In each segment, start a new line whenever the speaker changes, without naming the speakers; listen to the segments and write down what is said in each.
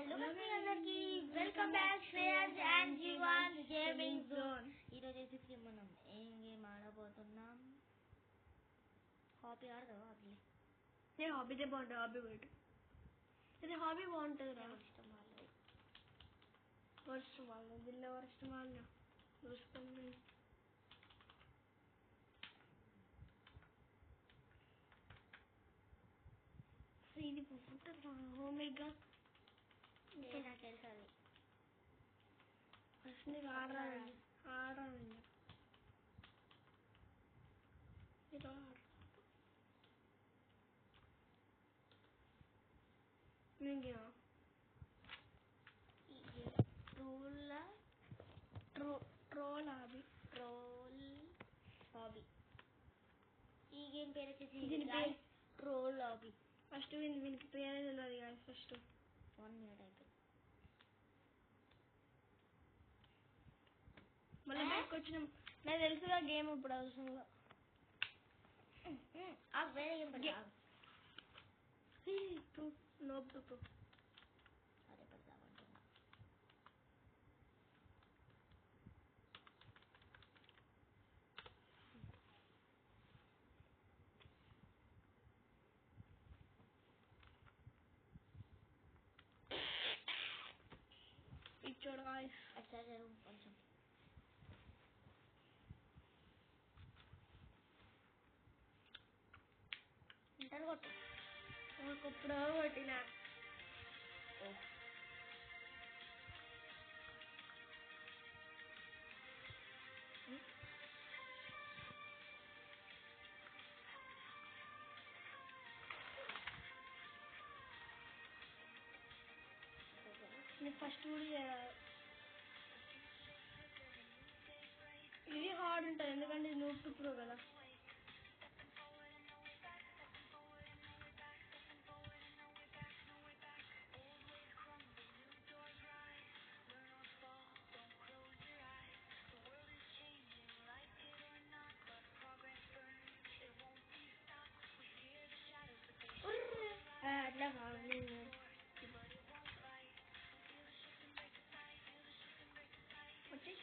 నమస్తే అందరికి, welcome back Shreyas and Jeevan gaming zone. ఈరోజు వచ్చేసి మనం ఏం గేమ్ ఆడబోతున్నాం? హాబీ ఆడదాం.
హాబీదే బాగుంటుంది. హాబీ బాగుంటుంది రా. ఇష్టం వాళ్ళు దిల్ల ఇష్టం వాళ్ళు చూసుకుంది. ఇది బాగుంటుంది హోమేగా. ఫస్ట్ నీకు ఆడరాదండి ట్రోల్
హాబీ. ఈ గేమ్ పేరు వచ్చేసి ట్రోల్ హాబీ.
ఫస్ట్ వీనికి పేరే తెలియదు కదా. ఫస్ట్
1 minute అయిపోయింది.
మళ్ళీ బయటకు వచ్చినాం. నాకు తెలుసుగా గేమ్ ఇప్పుడు అవసరంగా
వేరే గేమ్ పెడతా. అదే పెడతామంటున్నా.
ఇచ్చోడు
కొంచెం ఇంటర్ కొట్టు.
ఒకప్పుడు కొట్టిన ఫస్ట్ ఇది హార్డ్ ఉంటుంది ఎందుకంటే ఇది నూట్ ప్రో కదా. అట్లా కాదు వచ్చి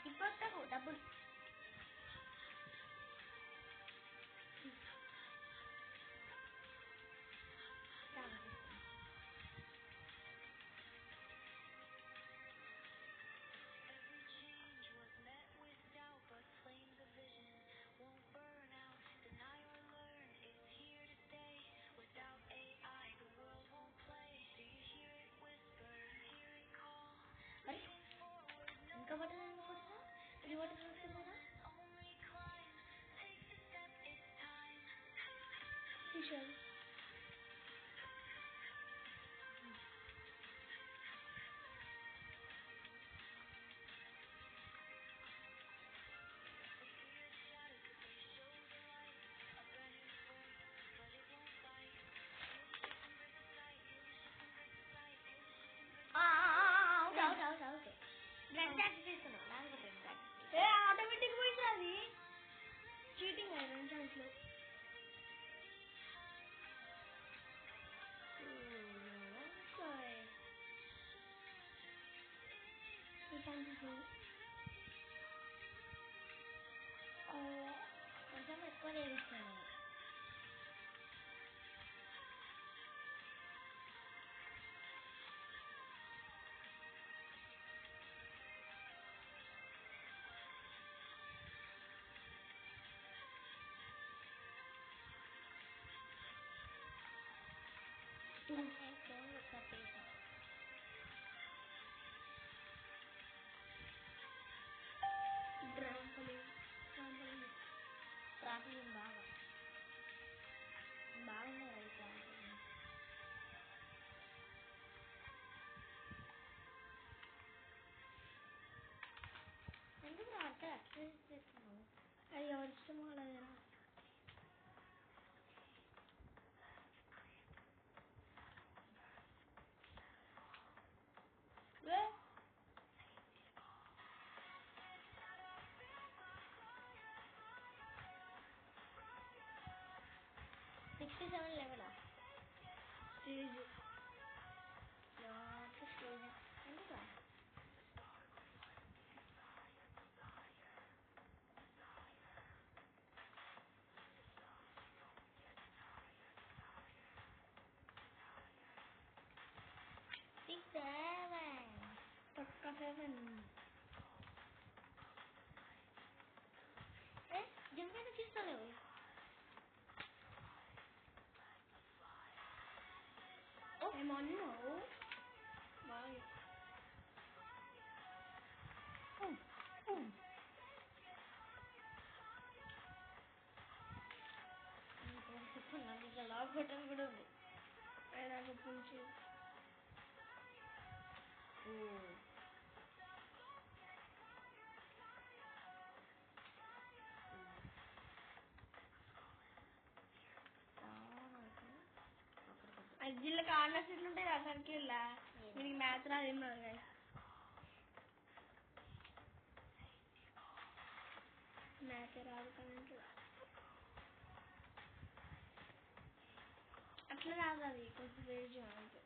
ఇప్పుడు డబ్బులు ఇంకా బట్టలు అనుకుంటున్నా. ఇది బట్టలు చూస్తున్నారా?
ఆటోమేటిక్ పోయింది. అది చీటింగ్ అయ్యారు ఛాన్స్లో.
కొంచెం ఎక్కువ నేర్పిస్తాను. ట్రాఫిక్ బాగున్నాయి. ఎందుకు అట్లా చేస్తున్నావు?
అది ఎవరి ఇష్టం వాళ్ళదేనా.
57 లెవెలా
స్టేజ్
లాస్ట్ స్టేజ్ ఎందుకా
పక్క 7
జిమ్కి తీసుకోలేవు
ఏమన్నావు బాగా
ఇంకా లాక్ బటన్ కూడా ఉంది
ఏదాకా పుంచి జిల్లా కార్నర్స్ ఎట్లుంటాయి ఆ సర్కిల్ మీకు మ్యాథ్ రాదు ఏం రాదు కానీ మ్యాథ్ రాదు కానీ అట్లా రాదు అది కొంచెం వేడి చేయాలి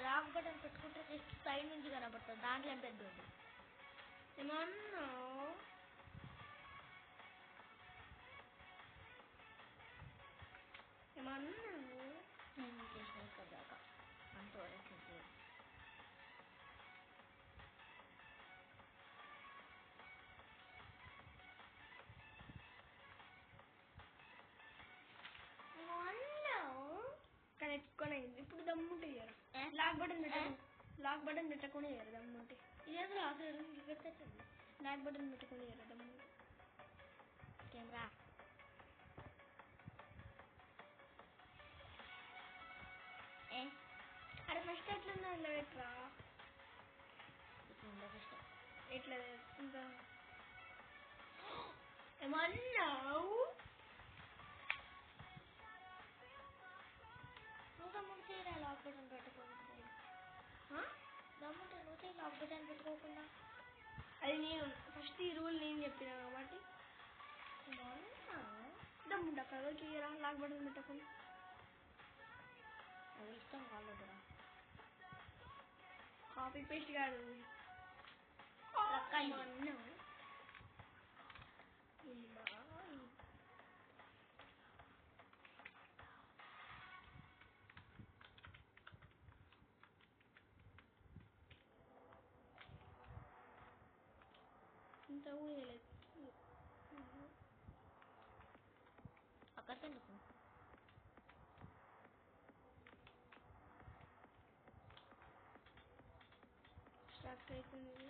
లాక్ బటన్ పెట్టుకుంటే జస్ట్ సైడ్ నుంచి కనబడుతుంది దాంట్లో ఏం పెద్ద ఉంది
ఏమన్నావు ఏమన్నావు
నేను చేసిన దాకా అంతవరకు
కానీ ఎక్కువనే ఇప్పుడు దమ్ముంటే ఇయ్యరు లాక్ బటన్ పెట్టకుండా ఇయ్యరు దమ్ముంటే
ఇదేదో లాక్ పెట్టచ్చు
లాక్ బటన్ పెట్టుకుని ఇయ్యరు దమ్ముంటే
కెమెరా
అరే ఫస్ట్ ఎట్లుందా ఇలా పెట్టరా
ఫస్ట్
ఎట్లా ఇంకా ఏమన్నావు
నువ్వు దమ్ముంటే చేయరా లాక్ బటన్ పెట్టుకోకుండా దమ్ముంటే నువ్వు చేయి లాక్ బటన్ పెట్టుకోకుండా
అది నేను ఫస్ట్ ఈ రూల్ నేను చెప్పినా కాబట్టి దమ్ముంటా ఎవరికి ఇయ్యరా లాక్ బటన్ పెట్టకుండా
ఇష్టం వాళ్ళరా
కాపీ పేస్ట్ కాదు ఇంత ఊయలేదు
అక్కడ
స్టార్ట్ అవుతుంది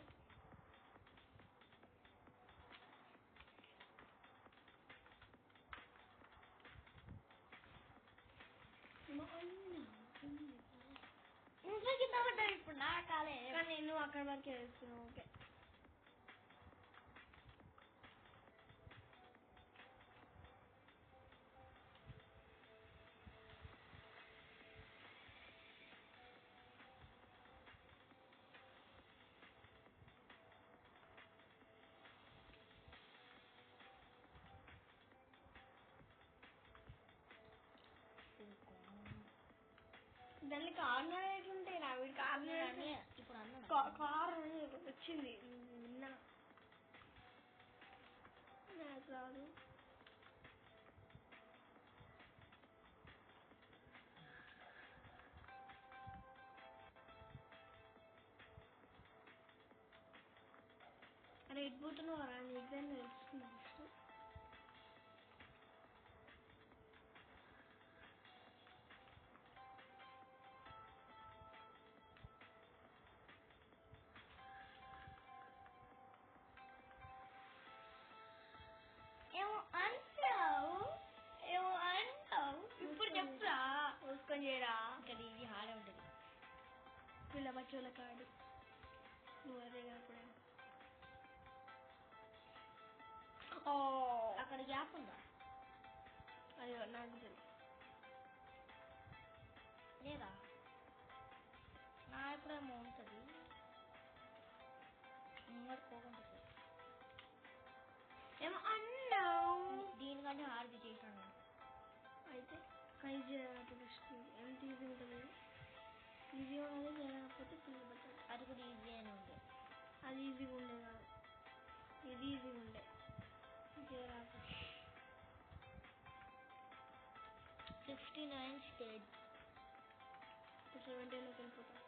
నువ్వు కింద పడ్డావు ఇప్పుడు నా కాలే
కానీ నువ్వు అక్కడ వరకే వేస్తున్నావు ఓకే దాన్ని కార్నర్ ఎట్లుంటాయి నా వీడి కార్నర్
ఇప్పుడు అన్న
కార్ వచ్చింది విన్నా నాకు రాదు అరే ఎట్టిపోతున్నావు రా ఎగ్జామ్ తెలుస్తుంది ఫస్ట్
ఏమో అంటావు
ఇప్పుడు చెప్పురా చూసుకొని చేయరా
ఇక్కడ ఇది హాడే ఉంటుంది
పిల్ల బచ్చోళ్ళ కాడు నువ్వు అదే కాకుండా
అక్కడ గ్యాప్ ఉందా
అయ్యో నాకు తెలుసు
లేదా నా ఎప్పుడేమో ఉంటుంది మరి పోకుండా
ఏమో అన్నావు
కానీ హార్డ్ చేసాను
అయితే కై చేయాలి ఫస్ట్ ఎంత ఈజీ ఉంటుంది ఈజీగా ఉన్నది చేయకపోతే ఫుల్ బెటర్
అది కూడా ఈజీ అని ఉంది
అది ఈజీగా ఉండే కాదు ఇది ఈజీగా ఉండే చేయరాకపోతే
69 స్టేజ్
70లోకి వెళ్ళిపోతాం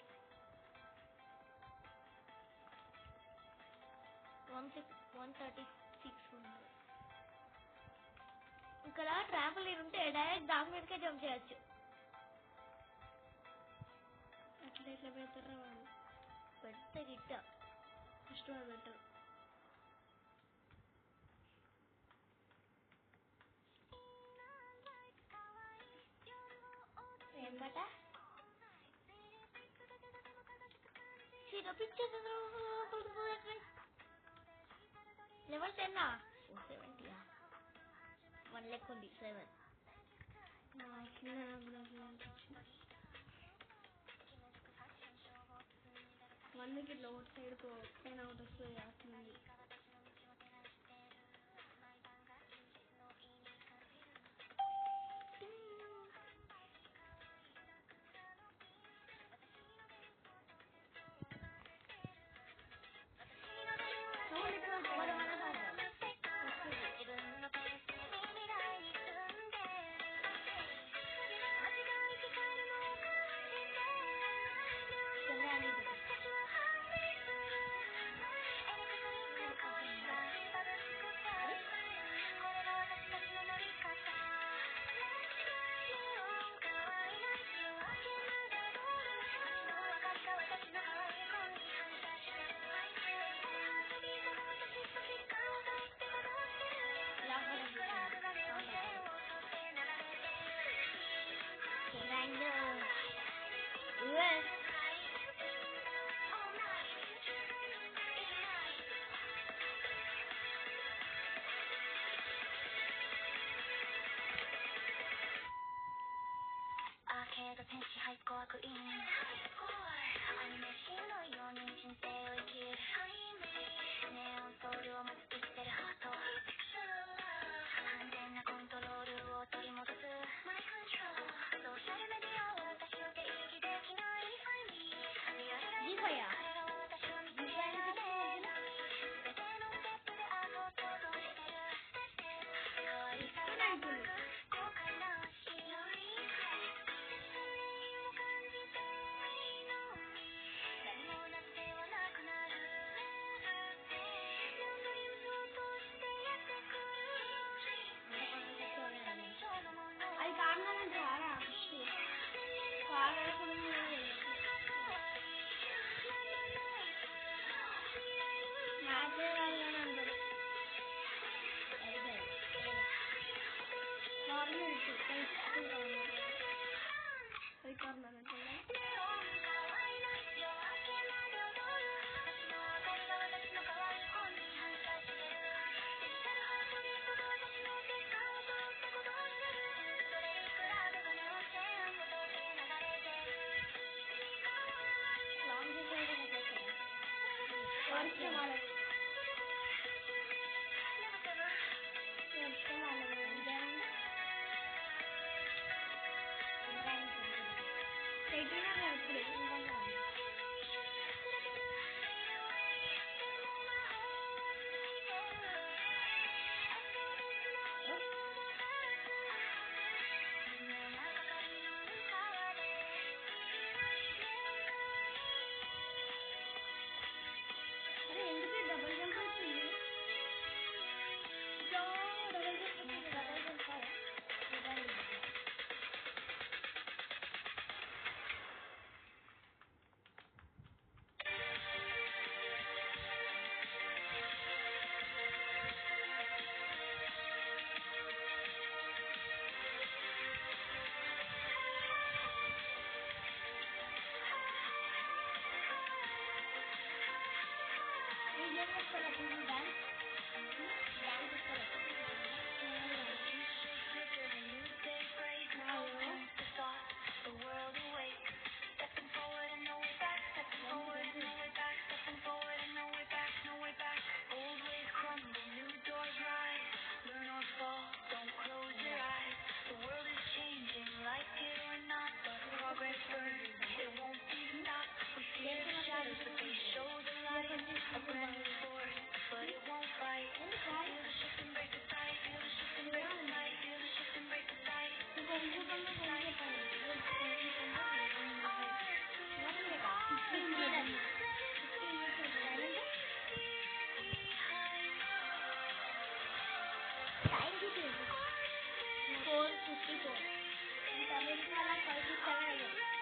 136 ఉంది ఇక్కడ ట్రాంపోలిన్ ఉంటే డైరెక్ట్ దాని మీదకే జంప్ చేయొచ్చు
అట్లా ఎట్లా పెడతారా వాళ్ళు
పెడితే గిట్ట
ఫస్ట్ వాళ్ళు పెట్టరు
ఏం పాట పిక్చర్ లెవెల్ 10 70 1 లెక్క ఉంది 7
వన్కి ఇట్లా ఒకటి సైడ్ పైన ఒకటి వస్తుంది అట్లుంది ఎందుకు
454 and Tamil Kala 47.